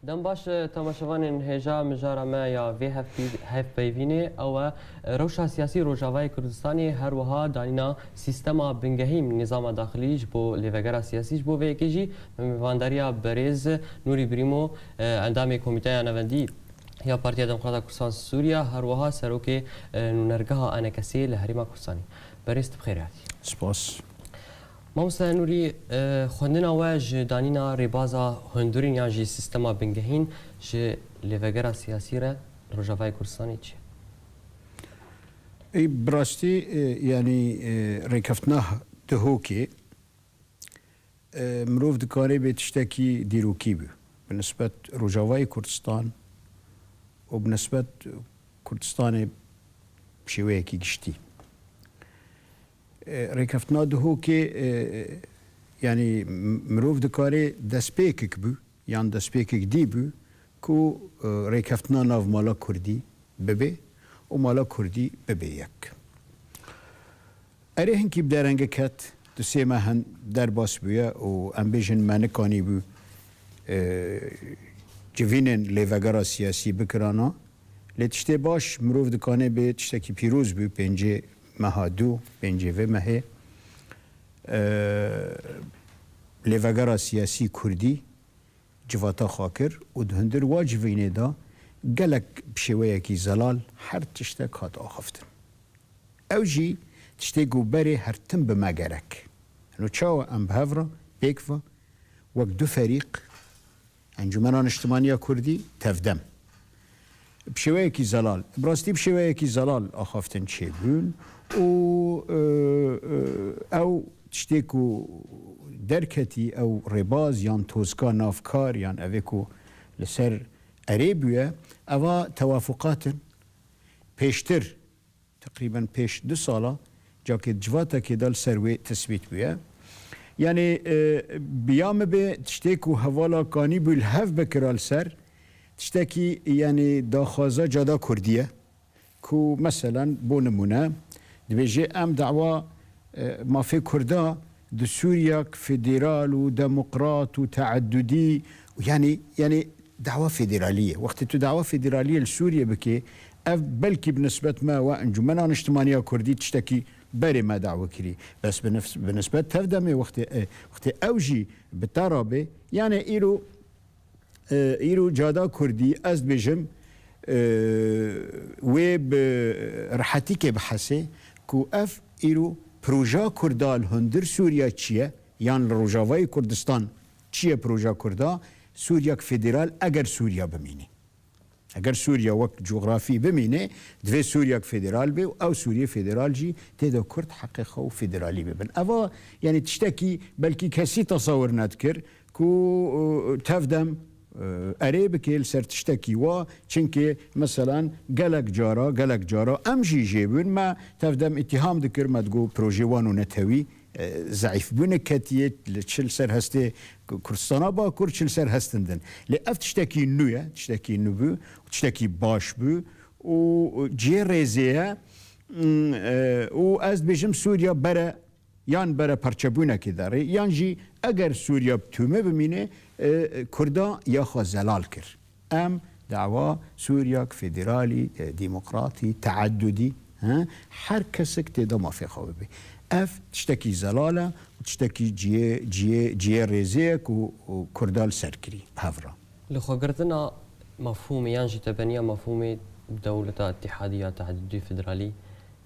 دم باش تماشاوان هجا مجارا ما یا وی هف پیوینه او روشا سیاسی روجاوای کردستانی هر وها دانینا سیستما بنگهیم نظام داخلیش بو لیوگرا سیاسیش بو ویکیجی میوانداریا بریز نوری بریمو اندام کمیته نوندی یا پارتیا دموکرات کردستان سوریا هر وها سروک نرگها انکسی لهریما کردستانی بریز بخیراتی سپاس مامۆستا نووری خوێندنەوە ji دانینا ڕێبازە هەندورین یان ژی سیستەما بنگەهین ji lêvegera siyasî re Rojavayê Kurdistanê çi ye؟ براستی یعنی ڕێکەفتنا دهۆکێ مرۆڤ دikare bê tiştekî dîrokî bû bi nisbet Rojavayê Kurdistan û bi nisbet Kurdistanê şêweyekî giştî. ڕێکەفتنا دهۆکێ یعنی مرۆڤ دikare destpêkek bû yan destpêkek dî bû ku ڕێکەفتنا nav mala Kurdî bibe û mala Kurdî bibe yek. Erê hinkî bi derenge ket du sê mehin derbas bûye û em bêjin me nikanî bû civînên lêvegera siyasî bikirana lê tiştê baş mirov dikane bê tiştekî pîroz bû pêncê meha dû pêncê vê mehê lêvegera siyasî Kurdî civata xwe kir û di hundir wa civînê da gelek bi şêweyekî zelal her tiştek hat axaftin. Ew jî tiştê ku berê hertim bi me gerek. Hino çawa em bi hev re pêk ve wek du ferîq Encûmena Niştimaniya Kurdî tevdem bi şêweyekî zelal bi rastî bi şêweyekî zelal axaftin çêbûn û ew tiştê ku derketî ew rêbaz yan tozka navkar yan evê ku li ser erê bûye eva tewafuqatin pêştir teqrîben pêş 2 sala cakê civatekê de li ser wê tespît bûye. Yani biya me bê tiştê ku hevala kanî bû li hev bikira li ser tiştekî yani daxwaza cada Kurdî ye ku meselen bo nimûne dibêje em dawa mafê Kurda di Sûriyak federal û demokrat û teeddudî yani dawa federalî ye. Wextê tu dawa federalî li Sûriye bikê ev belkî bi nisbet me we Encûmena Niştimaniya Kurdî tiştekî berê me dawa kirî. Bes bi nisbet tevdemê wextê ew jî bi te rabê yani îro cada Kurdî ez dibêjim wê bi rihetîkê bihesê ku ev îro proja Kurda li hundir Sûriya çi ye yan li Rojavayê Kurdistan çi ye proja Kurda Sûriyak federal eger Sûriya bimîne. Eger Sûriya wek coğrafî bimîne divê Sûriyak federal bê û ew Sûriye federal jî têde Kurd heqê xwe û federalî bibin. Eva yani tiştekî belkî kesî tesawir nedikir ku tevdem erê bikê li ser tiştekî wa çinkê meselan gelek cara em jî jêbûn me tevdem îtîham dikir me digot projê wan û netewî zayıfbûne ketiye çil ser hestê Kurdistana Bakur çil ser hestin din. Lê ev tiştekî nû ye, tiştekî nû bû, tiştekî baş bû û ciyê rêzê ye û ez dibêjim Sûriya bere yan bere parçebûnekê derê yan jî eger Sûriya tûme bimîne Kurda ya xwe zelal kir. Em dawa Sûriyak federalî, demokratî, teeddudî her kesek têde mafê xwe bibe. Ev tiştekî zelal e û tiştekî ciyê rêzê ye ku Kurda li ser kirî hev re. Li xwegirtina mefhûmê yan jî tebeniya mefhûmê dewleta îtîhadiya teeddudî federalî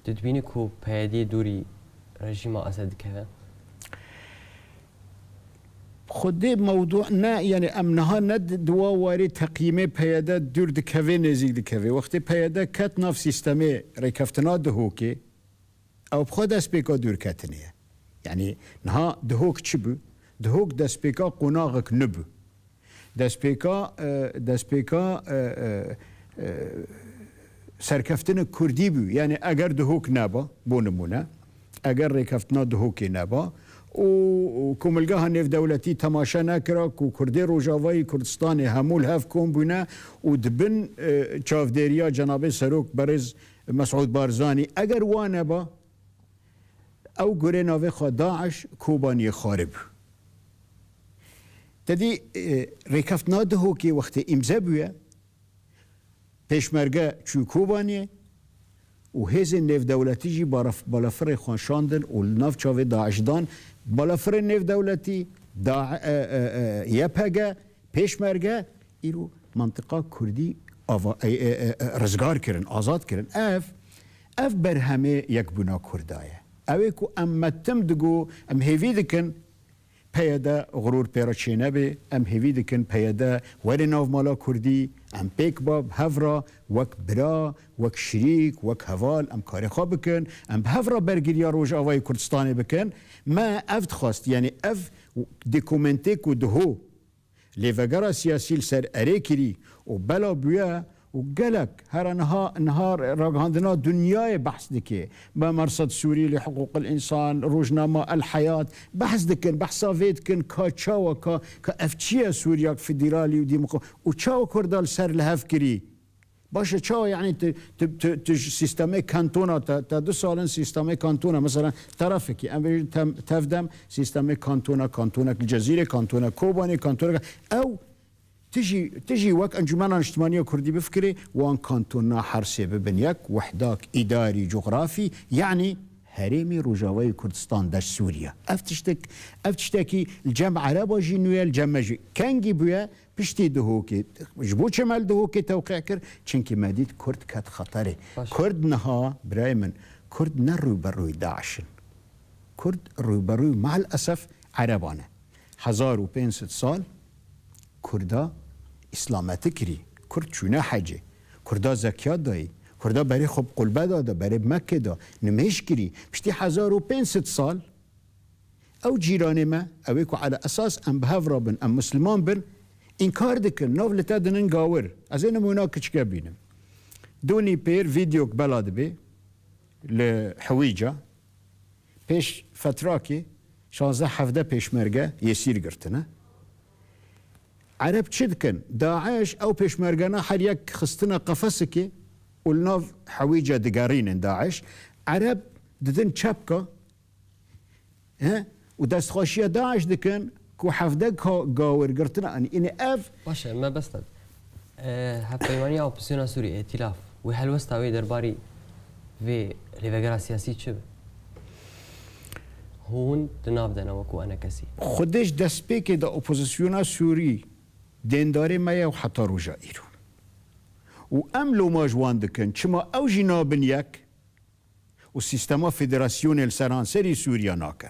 dibînî ku peyedê dûrî rejîma Esed dikeve? Xwedê mewdû ne yani em niha ne diwa warê teqîmê peyede dûr dikeve nêzik dikeve. Wextê peyede ket nav sîstemê rêkeftina dihokê ew bi xwe destpêka dûrketinê ye. Yani niha dihok çi bû? Dihok destpêka qonaxek nibû. Destpêka serkeftinê Kurdî bû. Yani eger dihok neba bo nimûne eger rêkeftina dihokê neba û komilgeha nêvdewletî temaşe nekira ku Kurdê Rojavayê Kurdistanê hemû li hev kom bûne û dibin çavdêriya Cenabê Serok Berêz Mesûd Barzanî eger wan neba ew gurê navê xwe Daeş Kobaniyê xwarê bû. تدی ریکفت ناده هو که وقت امضا بویه پیشمرگه چوکوبانیه و هیز نف دولتی جی بالافر خوانشاندن و ناف چاوه داعشدان بالافر نف دولتی یپگه پیشمرگه ایرو منطقه کردی رزگار کرن آزاد کرن اف بر همه یک بنا کردایه اوه که ام متم دگو ام هیوی دکن پیاده غرور پیراچینه به ام هیوی دکن پیاده وری ناو مالا کردی ام پیک باب هفرا وک برا وک شریک وک هوال ام کاری خواب بکن ام هفرا برگیریا روش آوای کردستانی بکن ما افت خواست یعنی اف دیکومنتی که دهو لیوگرا سیاسی سر اره کری و بلا بویا و گلک هر نهار راگهاندنا دنیای بحث دکه با مرصد سوری لحقوق الانسان روزنامه الحیات بحث دکن بحثا وید کن که چاو که افتچیه سوریا فدرالی و دیمقراطی و چاو کردال سر لحف کری باشه چاو یعنی سیستم کانتونا تا 2 سال سیستم کانتونا مثلا طرفه که ام تفدم سیستم کانتونا الجزیره کانتونا کوبانی کانتونا او تجي وك انجمان اجتماعيه كردي بفكري وان كانتونا حرسي ببن يك وحداك اداري جغرافي يعني هرمي رجاوي كردستان داش سوريا افتشتكي الجمع عرب جينويا الجمع كانجي بويا بشتي دهوكي جبو شمال دهوكي توقيع كر چنكي مديد كرد كات خطري كرد نها برايمن كرد نرو بروي داعشن كرد رو بروي مع الاسف عربانه 1500 سال کردا اسلامت کری کرد چونه حجه کردا زکات دایی کردا برای خب قلبه داده برای مکه دا نمیش کری پشتی 1500 سال او جیران ما اوی که على اساس ام بهفرا بن ام مسلمان بن انکار دکن نوولتا دنن گاور از این نمونا کچکه بینم دونی پیر ویدیو بلاد بی لحویجه پیش فتراکی 16-17 پیشمرگه یسیر گرتنه عرب چدكن داعش او پیشمرگانا هر یک خستنا قفسكي والناف حويجة دقارين داعش عرب ددن چبكا ها ودست خوشية داعش دكن كو حفدك قاور قرتنا اني اف باشه ما بستد هفيمانيا اوبسيونا سوري ائتلاف وحلوستا وي درباري في ليفغرا سياسي چه هون دناف دنا وكو انا كسي خودش دست بيكي دا اوبوزيسيونا سوري دینداری ما و حتی روژا ایران و ام لو ما جوان دکن چما او جنابن یک و سیستما فدراسیون السرانسری سوریا ناکن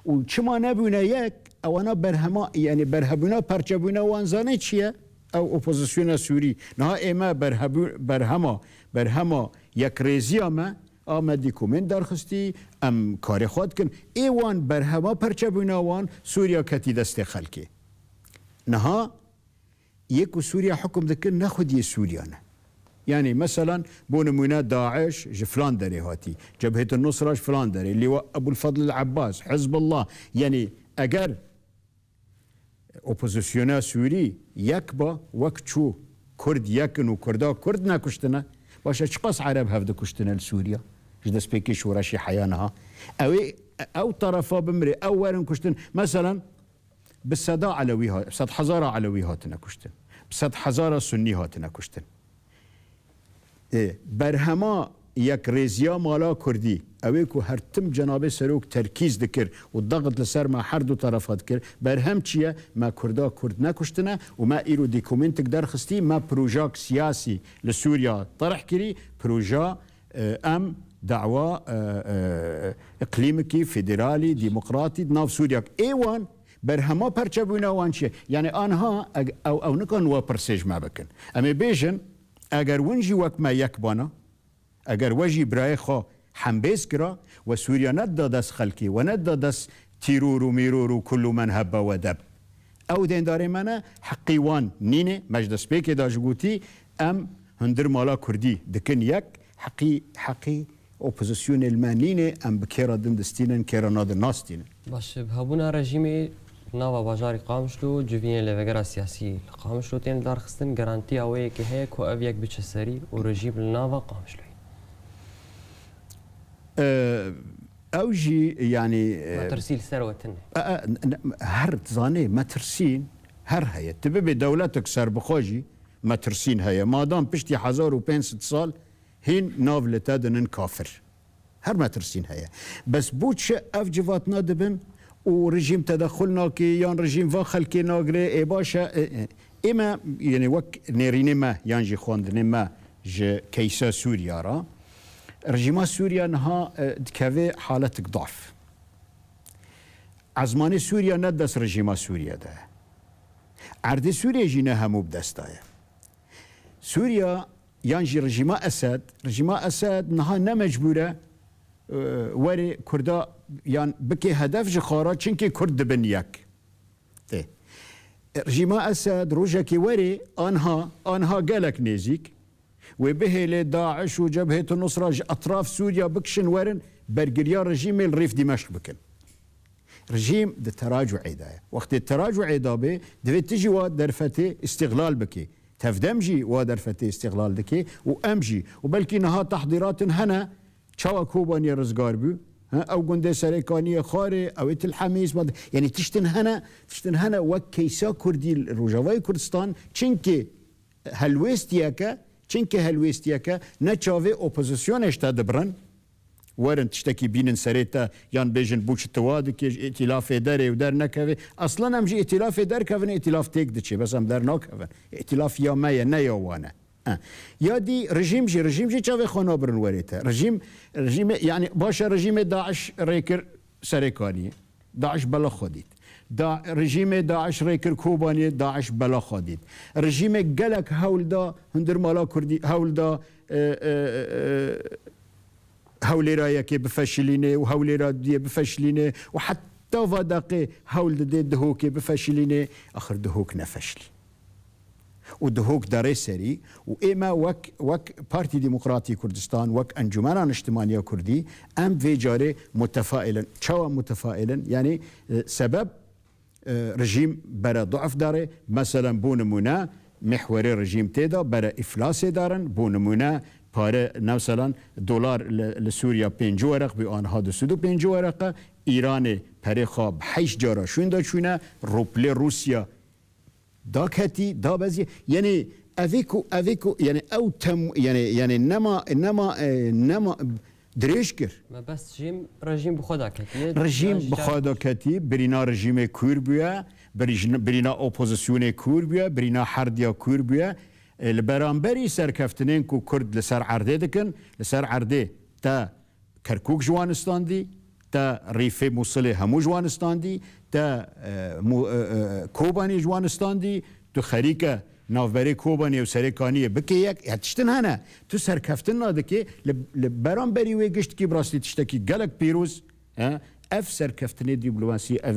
و چما نبونه یک او انا برهما یعنی برهبونا پرچبونا وانزانه چیه او اپوزیسیون سوری نه ایما برهما یک ریزی ما آمد دیکومنت درخستی ام کار خود کن ایوان برهما پرچبونا وان سوریا کتی دست خلکی نه يكو سوريا حكم ذكر ناخذ يه سوريانا يعني مثلا بونمونا داعش فلان داري هاتي جبهة النصرة فلان داري اللي أبو الفضل العباس حزب الله يعني أجر أوبوزيسيونا سوري يكبا وكتشو كرد يكن وكردا كرد ناكشتنا باشا شقص عرب هفدا كشتنا لسوريا جدا سبيكي شوراشي حيانها أو طرفا بمري أولا كشتن مثلا بالصدا علويها بصد حزارة علويهاتنا كشتن بصد حزارة سنيهاتنا كشتن برهما یک ریزیا مالا کردی اوی که هر تم جناب سروک ترکیز دکر و ضغط لسر ما هر دو طرفات کر برهم چیه ما کردا کرد نکشتنه و ما ایرو دیکومنتک درخستی ما پروژاک سیاسی لسوریا طرح کری پروژا ام دعوة اقليمكي فيدرالي ديمقراطي ناف سوريا ايوان برهما پرچبونا وان چیه یعنی آنها او نکن و پرسیج ما بکن اما بیجن اگر ونجی وک ما یک بانا اگر وجی برای خو حنبیز کرا و سوریا نداد دست خلکی و نداد دست تیرور و میرور و کلو من هبه و دب او دینداری منه حقیوان نینه مجلس بیکی داش گوتی ام هندر مالا کردی دکن یک حقی اپوزیسیون المانینه ام بکیرا دندستینن کیرا نادر ناستینن باشه هبونا رژیمی ناوا باجاری قامشلو جوینه لوگرا سیاسی قامشلو تین دار خستن گارانتی اوی که هی کو او یک بچه سری و رژیم ناوا قامشلو اوجي يعني ما ترسيل ثروتنا هر زاني ما ترسين هر هەیە تبێ بێ دەولەتێک سەربخۆژی مەترسین هەیە مادام پشتی 1500 ساڵ هین ناو لە تا دنن کافر هەر مەترسین هەیە بەس بۆ چه ئەف جواتنا دەبن و رژیم تدخل ناکی یان رژیم و خلکی ناگره ای باشه اما یعنی وک نرینه ما یان جی خواندنه ما جه کیسا سوریا را رژیم سوریا نها دکوه حالت ضعف عزمان سوریا ندست رژیم سوریا ده عرض سوریا جی نه همو بدستایه سوریا یان جی رژیم اسد نها نمجبوره وری کردا یان بکی هدف جخارا چنکی کرد بن یک رژیم اسد روژه کی وری آنها گلک نزیک و بهل داعش و جبهه النصره اطراف سوریا بکشن ورن برگریا رژیم الريف دمشق بکن رژیم ده تراجع عدایه وقت تراجع عدابه دوید تجی و درفته استغلال بکی تفدمجی و درفته استغلال دکی و امجی و بلکی نها تحضیرات هنه چاوا کوبانی رزگار بو او گنده سرکانی خاره او الحمیس یعنی تشتن هنه وک کیسا کردی روجاوای کردستان چنکه هلویستیه که نه چاوه اپوزیسیونش تا دبرن ورن تشتکی بینن سریتا یان بیجن بوچ تواد که ائتلاف داره و در نکوه اصلا همجی ائتلاف در کون ائتلاف تیک دچه بس هم در نکون ائتلاف یا مایه نه یا وانه یا دی رژیم جی چاوه خانا برن وریته رژیم یعنی باشه رژیم داعش ریکر سرکانی داعش بلا خودید رژیم داعش ریکر کوبانی داعش بلا خودید رژیم گلک هول دا هندر مالا کردی هول دا هولی را یکی بفشلینه و هولی را دیه بفشلینه و حتی و دقیقه هول ده دهوکی بفشلینه آخر دهوک نفشلی و دهوک داره سری و ایما وک پارتی دموکراتی کردستان وک انجمنان اجتماعی کردی ام وی جاره متفائلا چوا متفائلا یعنی سبب رژیم برای ضعف داره مثلا بونمونه محور رژیم تیدا برای افلاس دارن بونمونه پاره مثلا دلار لسوریا 5 ورق به آنها 205 ورقه ایران پره خواب 8 جارا شون دا چونه روبل روسیا دا کتی دا بزی یعنی اویکو یعنی او تم یعنی نما دریش کر ما بس رژیم بخدا کتی رژیم بخدا کتی برینا رژیم کور بیا برینا اپوزیسیون کور بیا برینا حردیا کور بیا البرانبری سرکفتنین کو کرد لسر عرده دکن لسر عرده تا کرکوک جوانستان دی تا ریف موصل همو جوانستان دی تا کوبانی جوانستان دی تو خریکه نافبری کوبانی و سرکانی بکی یک تشتن هنه تو سرکفتن ناده که لبرانبری وی گشت کی براستی تشتکی گلک پیروز اف سرکفتنی دیپلماسی اف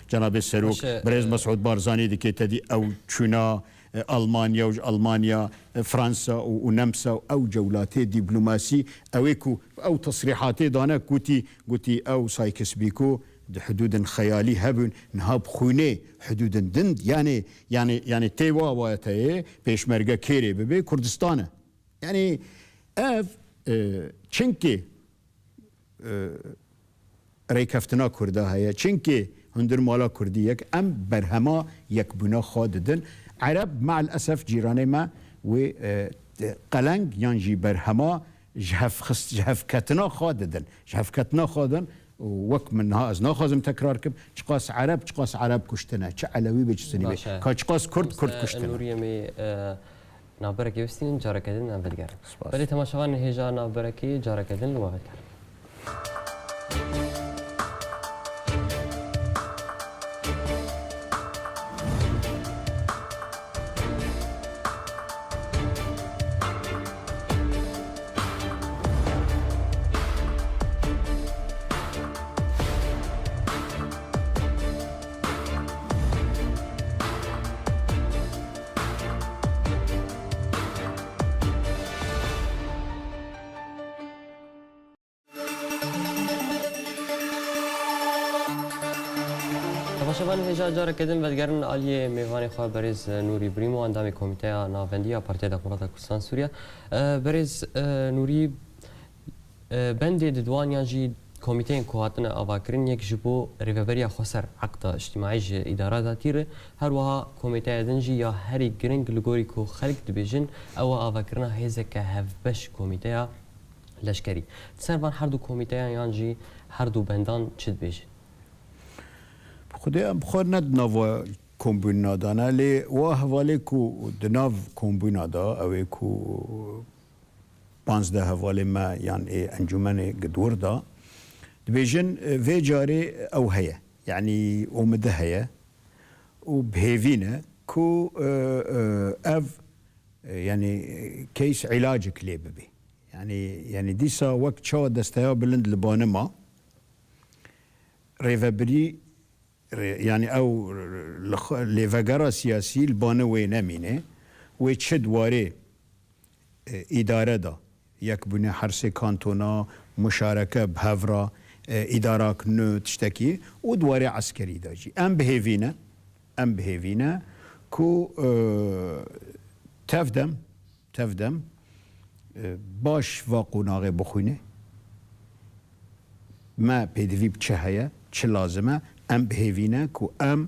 جناب سروک برز مسعود بارزانی دی که تدی او چونا ألمانيا فرنسا ونمسا أو جولات دبلوماسي أو تصريحات دانا قوتي أو سايكس بيكو حدود خيالي هبن نهاب خوني حدود دند يعني تيوا واتاي بيشمرقا كيري ببي كردستان يعني اف چنكي ريكفتنا كردا هيا چنكي هندر مالا كردي يك ام برهما يك بنا خاددن عرب مع الأسف جيراني ما و قلنج ينجي برهما جهف كتنا خادن وك منها از ناخذم تكرار كب چقاس عرب كشتنا چه علوي بجسني بي كاچقاس كرد كشتنا نوريه مي نابركي وستين جاركدن نابدگر بلي تماشاوان هجا نابركي جاركدن لوابدگر شبان هجا جارا کدن ودگرن عالیه میوانی خواه بریز نوری بریمو اندامی کمیته ناوندی پارتی دموکرات کردستان سوریا بریز نوری بند دوان یانجی کمیته کوهاتن آواکرین یک جبو ریوبریا خسر عقد اجتماعی اداره تیره هر وها کمیته دنجی یا هری گرینگ لگوری کو خلق دبیجن او آواکرنا هزه که هفبش کمیته لشکری سربان هر دو کمیته یانجی هر دو بندان چید بیجن خودم خود ند نوا کمبینا دانه لی و حواله کو دناو کمبینا دا اوه کو 15 حواله ما یعنی انجمن گدور دا دبیجن وی جاری او هیا یعنی اومده هیا و بهیوینه کو اف يعني كيس علاجك ليه ببي يعني ديسا وقت شو دستيا بلند لبانما ريفابري يعني او لفقرا سياسي البانا وين امينه ويتشد واري اداره دا يكبني حرسي كانتونا مشاركه بهفرا اداره كنو تشتكي ودواري عسكري داجي ام بهيفينا كو تفدم باش واقوناغي بخونه ما پێدوی بچه هەیە چ لازمە ئەم بهێوینە و ئەم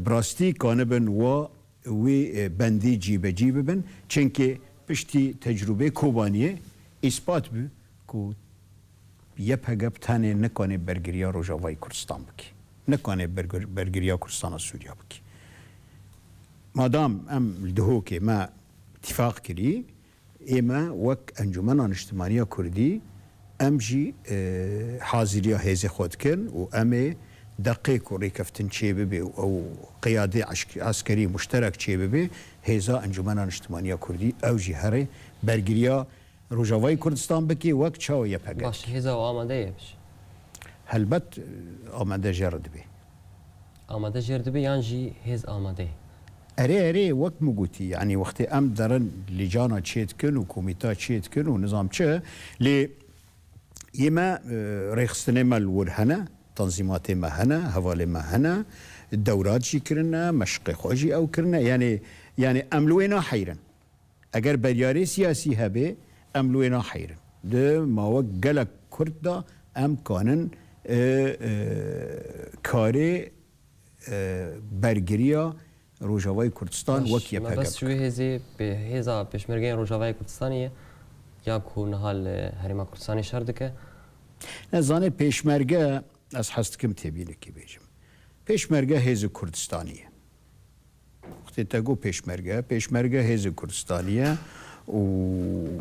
براستی کانبن و وی بەندی جیبەجی ببن چونکە پشتی تەجروبەی کۆبانیە ئیسپات بوو و یە پەگە بتانێ نەکانێ بەرگریە ڕۆژاوای کوردستان بکە نەکانێ بەرگریە کوردستانە سووریا بکە مادام ئەم دهۆکێ ما اتفاق کردی ئێمە وەک ئەنجومەنە نیشتیمانیە کوردی ام جي حاضرية هذه خودكن وامي دقيق وريكفتن شيبي او قيادي عسكري مشترك شيبي هذا انجمن اجتماعية كردي او جي هري برگريا روجاواي كردستان بكي وقت شاو يبقى باش هذا وآماده باش هلبت آماده جرد بي آماده جرد بي يعني هز آماده اري وقت مقوتي يعني وقت ام درن لجانا تشيتكن وكوميتا تشيتكن ونظام تشه لي يما ريخستني مال ورهنا تنظيمات ما هنا حوالي ما هنا الدورات جي كرنا مشق خوجي او كرنا يعني املوينا حيرن اگر برياري سياسي هبه املوينا حيرن ده ما وقلك كردا ام كانن كاري برگريا روجاواي كردستان وكيا بقى بس شو هزي بهزا بشمرگين روجاواي كردستانيه یا کو نهال هریما کردستانی شردکه نزانه پیشمرگه از حستکم تبیله کی بیجم پیشمرگه هیز کردستانیه وقتی تگو پیشمرگه هیز کردستانیه و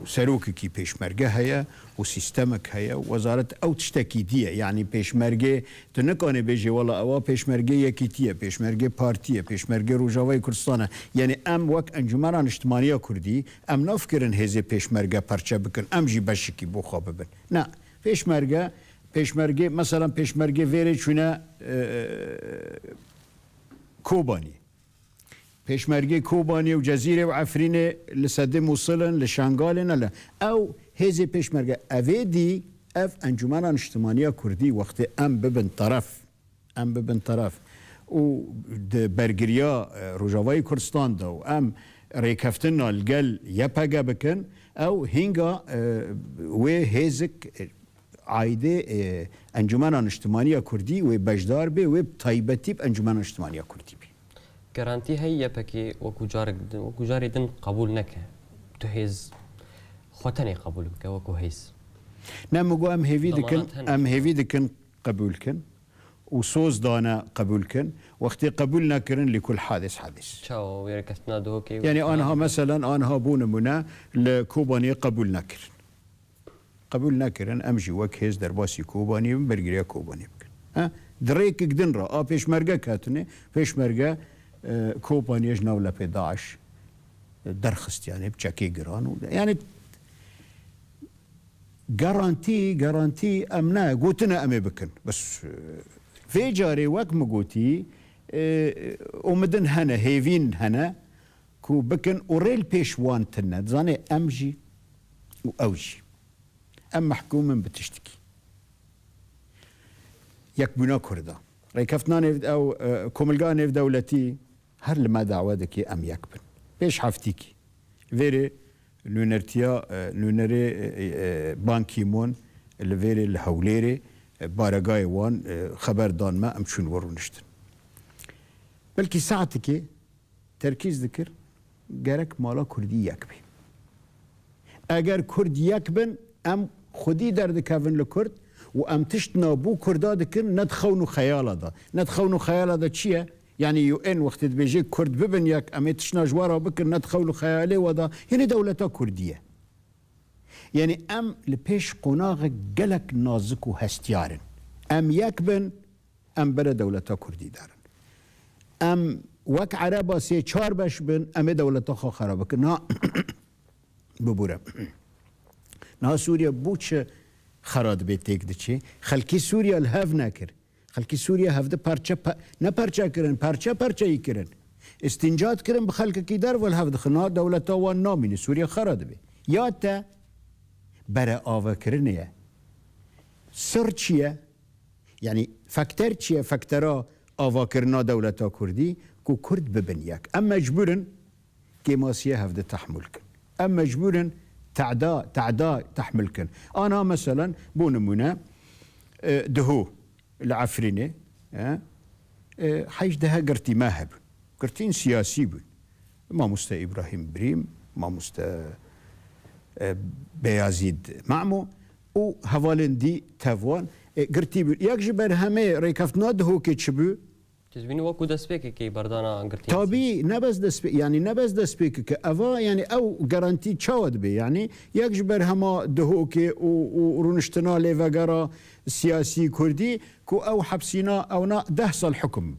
سروکی کی پیشمرگه هیا و سیستمک هیا وزارت او تشتکی دیه یعنی پیشمرگه تو نکانه بیجی والا اوا پیشمرگه یکیتیه پیشمرگه پارتیه پیشمرگه روجاوای کردستانه یعنی ام وک انجمن اجتماعی کردی ام نافکرن هزه پیشمرگه پرچه بکن ام جی بشکی بو خواب ببن نه پیشمرگه مثلا پیشمرگه ویره چونه کوبانی پیشمرگه کوبانی و جزیره و عفرینه لسده موصلن لشانگالن لا او هزي پیشمرگه اویدی اف انجمن اجتماعی کردی وقت ام ببن طرف و برگریا روجاوای کردستان دا و ام ریکفتن الگل یپگه بکن او هنگا و هزک عایده انجمن اجتماعی کردی و بجدار به و طایبتی انجمن اجتماعی کردی گارانتی هی پکی وکو جاری دن قبول نکه تو هیز خوتنی قبول بکه وکو هیز نه مگو ام هیوی دکن قبول کن و سوز دانا قبول کن وقتی قبول نکرن لكل حادث چاو ویرکتنا دو که يعني آنها مثلا آنها بونمونه لكوباني قبول نکرن امجي وك هيز درباسي كوباني برگريا كوباني بكن ها دريك قدن را پیشمرگه كاتنه پیشمرگه كوباني جناولا في داعش درخست يعني بشكي جران يعني جارانتي امنا قوتنا امي بكن بس في جاري وك مقوتي ومدن هنا هيفين هنا كو بكن وريل بيشوان تنا زاني امجي واوجي ام محكوم بتشتكي يكبنا كردا ريكفتنا او كوملغاني في دولتي هر لما دعوتك ام يكبن بيش حفتيكي فيري نونرتيا نونري بانكيمون الفيري الهوليري بارگای وان خبر دان ما ام چون ورونشتن بلکی ساعتی که ترکیز دکر گرک مالا کردی یک بی اگر کرد یک بن ام خودی درد کفن لکرد و ام تشت نابو کردا دکن ندخونو خیالا دا ندخونو خیالا دا چیه؟ يعني يو ان وقت بيجي كرد ببن ياك امي تشنا جوارا بكر ندخلوا خيالي ودا يعني دولتا كرديه يعني ام لبيش قناغ قلك نازك وهستيارن ام يكبن ام بلا دولتا كردي دارن ام وك عربا سي چار بش بن ام دولتا خا خرابك نا ببورا نا سوريا بوچ خراد بيتيك دچي خلكي سوريا الهاف ناكر خلکی سوریه هفته پرچه نه پرچه کردن پرچه ای کردن استنجاد کردن به خلک کی در ول هفته خنا دولت و نامینه سوریه خراد به یا تا برای آوا کردنه سر چیه یعنی فاکتور چیه فاکتورا آوا کردن دولت کردی کو کرد ببن یک ام مجبورن که ماسیه هفته تحمل کن ام مجبورن تعدا تحمل کن انا مثلا بونمونه دهو العفرينه حيش ده قرتي ماهب قرتين سياسي بن ما مستا ابراهيم بريم ما مستا بيازيد معمو و هوالندي تافوان قرتي بن يكجبر همه ريكفتنا دهو كي تشبو تزبيني وكو دسبيك كي بردانا قرتي طبي نبز دسبيك يعني نبز دسبيك كأفا يعني او جارانتي تشاود بي يعني يكجبر هما دهو كي ورونشتنا ليفاغارا سياسي كردي كو او حبسينا او نا 10 سال حكم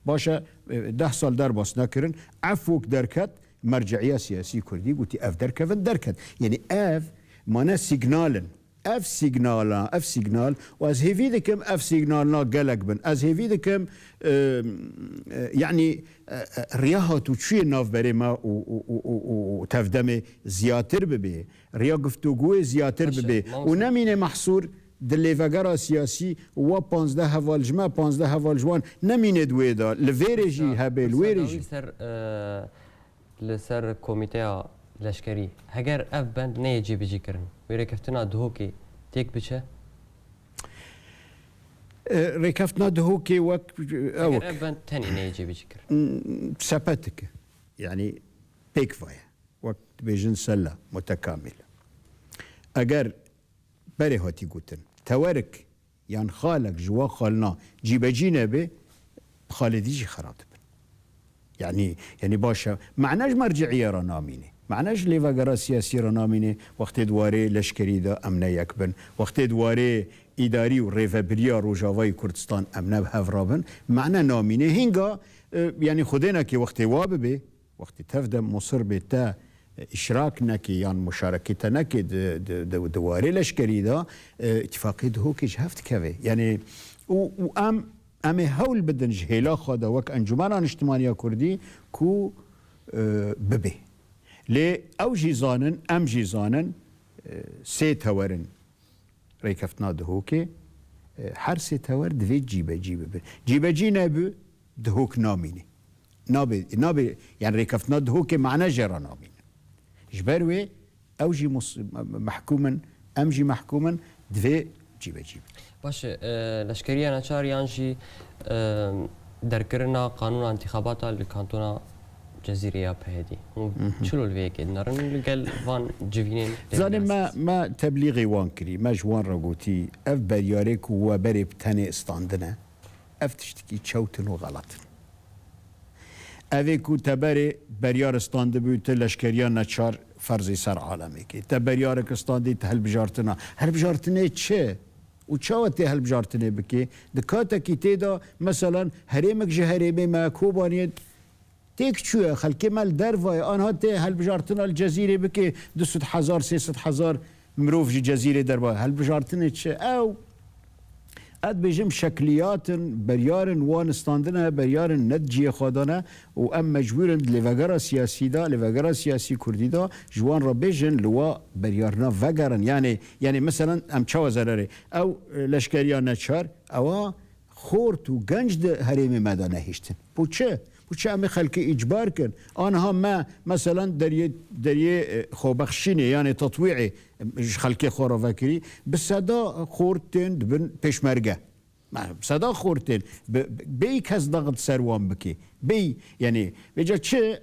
باشا 10 سال دار باس نكرن عفوك دركت مرجعيه سياسي كردي قلتي اف دركفن دركت يعني اف مانا سيجنالن اف سيجنال واز هيفي دكم اف سيجنالنا قلق بن از هيفي دكم يعني رياها توشي ناف بريما وتفدمي زياتر ببي ريا گفتگو زياتر ببي ونمين محصور دليفاغارا سياسي و 15 هوالجما 15 هوالجوان نمين دويدا لفيرجي هبه الويرجي لسر كوميتيا لشكري هجر اف بند نيجي بيجي كرن ويركفتنا دهوكي تيك بيشه ركفتنا دهوكي وك اوك اف بند تاني نيجي بيجي كرن سبتك يعني بيكفايا وقت بيجن سله متكامله اگر بري هاتي قوتن تورك يعني خالك جوا خالنا جيبجينا به خالديجي خراب يعني باشا معناش مرجعيه رنامينه معناش ليفاغارا سياسي رنامينه وقت دواري لشكري دا امنا يكبن وقت دواري اداري وريفابريا روجاواي كردستان امنا بهفرابن معنى نامينه هنگا يعني خدينا كي وقت واببه وقت تفدم مصر بتا اشراك نكي يعني مشاركه نكي دواري لشكري دا اتفاقي دهوكي جهفت كوي يعني وام امي هول بدن جهيلا خدا وك انجمان اجتماعيه كردي كو ببي لي او جيزانن ام جيزانن سي تورن ريكفتنا دهوكي هر سي تور دوي جيبه جي نبو دهوك ناميني نابي يعني ريكفتنا دهوكي معناه جرى نامين جبروي او جي محكوما ام جي محكوما دوي جيبه باشه لشکریه نچار یانجی درکرنا قانون انتخابات لکانتونا جزیره پهدی چلو الویک نرن لقل وان جوینين زاني ما تبلیغی وان کری ما جوان رگوتی اف بریارک و بری بتنی استاندنه اف تشتکی چوتن و غلطن اوی کو تبری بریار استانده بیوت لشکریه نچار فرضی سر عالمی که تبریارک استاندی تهل بجارتنا هل بجارتنه چه؟ و چاوتی هل بجارتنه بکی دکاتا کی تیدا مثلا هریمک جه هریمی ما کوبانید تیک چوه خلکی مال در وای آنها تی هل بجارتنا الجزیره بکی 200,000 300,000 مروف جی جزیره در وای هل بجارتنه چه او اد بجم شکلیات بریارن وان استاندنه بریارن ندجی خودانه و ام مجبورن لوگرا سیاسی دا لوگرا سیاسی کردی دا جوان را بجن لوا بریارنا وگرن یعنی مثلا ام چه وزراره او لشکریان نچار او خورت و گنج ده هریم مدانه هیشتن بو چه؟ وچه ام خلق اجبار کن آنها ما مثلا دریه خوبخشینه یعنی تطویع خلق خوراوکری به صدا خورتن دبن پشمرگه صدا خورتن بی کس ضغط سروان بکی بی یعنی بجا چه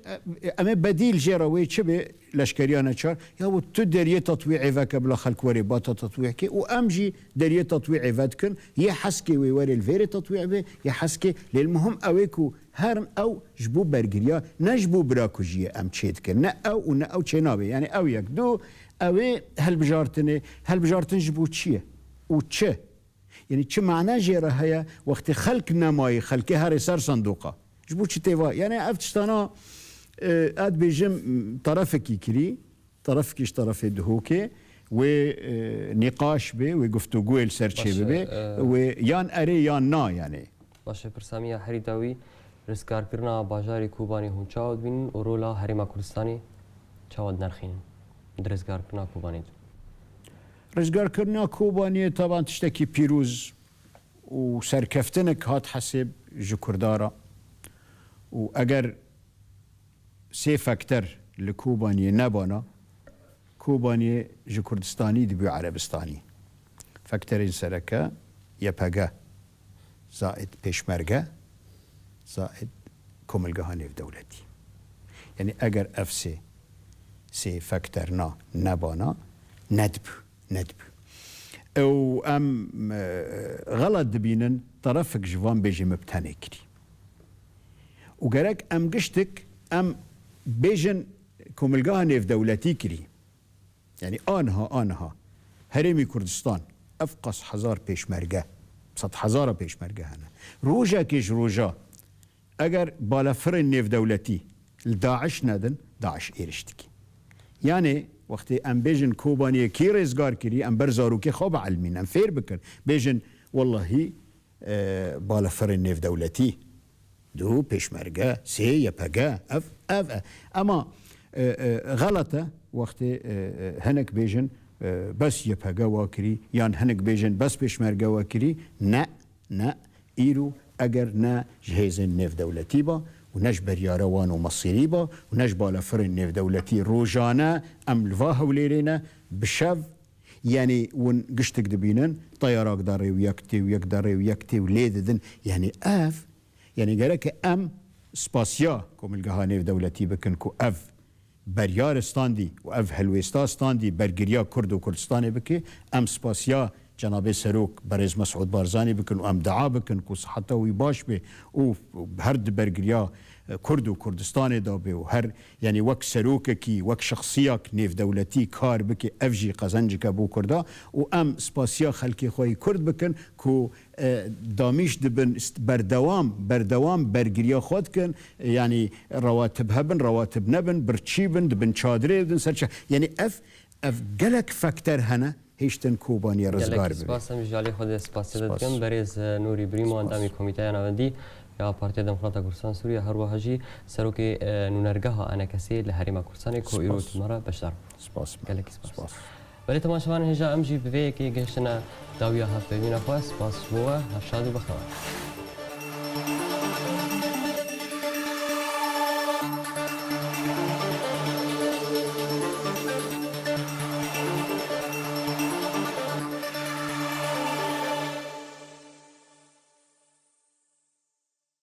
اما بدیل جراوی چه به لشکریانه چار یا و تو دریه تطویع وک بلا خلق وری با تطویع که و امجی دریه تطویع ود کن یه حسکی وی وری الفیر تطویع به یه حسکی للمهم اوی کو هرن او جبو برگریا نجبو براکوجیه ام چید کن نه او و نه او چه نابه یعنی او یک دو اوی هل بجارتن جبو چیه و چه یعنی چه معنی جیره هیا وقتی خلق نمایی خلقی هر سر صندوقه جبو چی تیوا یعنی افتشتانا اد بیجم طرفکی کری طرفکیش طرف دهوکه و نقاش به و گفتگوی السرچه به و یان اره یان نا یعنی باشه پرسامی هری داوی رزگار کرنا باجاری کوبانی هون چاود بین و رولا هریما کردستانی چاود نرخین رزگار کرنا کوبانی رزگار کرنا کوبانی طبعا تشتکی پیروز و سرکفتنک هات حسب جکردارا و اگر سه فاکتور لکوبانی نبانا کوبانی جکردستانی دبیو عربستانی فاکتورین سرکه یپگه زائد پیشمرگه زائد کملگاه نیف دولتی یعنی اگر اف سه فاکتور نبانا ندبو او ام غلط دبینن طرفك جوان بيجي مبتني كري وقالك ام قشتك ام بيجن كوملقاها نيف دولتي كري يعني آنها هرمي كردستان افقص حزار بيشمرقه 100,000 بيشمرقه هنا روجا كيش روجا اگر بالا فرن نيف دولتي لداعش ندن داعش ايرشتكي يعني وقتی ام بیجن کوبانی کی رزگار کری ام برزارو که خواب علمین ام فیر بکن بیجن والله بالا فرن نف دولتی دو پیشمرگه سه یپگه اف اما غلطه وقتی هنک بیجن بس یپگه واکری یان هنک بیجن بس پیشمرگه واکری نه ایرو اگر نه جهیز نف دولتی با و نج برياروان ومصيري با و نج بالا فرن نيف دولتي روجانا ام لفاها وليرينا بشف يعني ون قشتك دبينن طياراك داري ويكتي وليددن يعني اف يعني قالك ام سباسيا كوم القها نيف دولتي بكن كو اف بريار ستاندي و اف هلويستا ستاندي برگريا كرد و كردستاني بكي ام سباسيا جناب سروک برز مسعود بارزانی بکن و ام دعا بکن که صحته وی باش به او هر برگریا کرد و کردستان دا به و هر یعنی وک سروک کی وک شخصیه نیف دولتی کار بکی افجی قزنج که بو کردا و ام سپاسیا خلکی خوی کرد بکن که دامیش دبن بردوام برگریا خود کن یعنی رواتب هبن رواتب نبن برچی بن دبن چادره دن سرچه یعنی اف گلک فاکتور هنه هیچتن کوبانی رزگار ببین. سپاسم جالی خود سپاس دادم بریز نوری بریمو اندامی کمیته نوندی یا پارتی دموکرات کردستان سوریه هر وحجی سروک نونرگاه آن کسی لحریم کردستان کو ایرو تمارا بشدار. سپاس. گلکی سپاس. ولی تماشاوان هجا امجی به که گشتن داویا هفت ببین خواست سپاس بوا هفشاد و بخواه.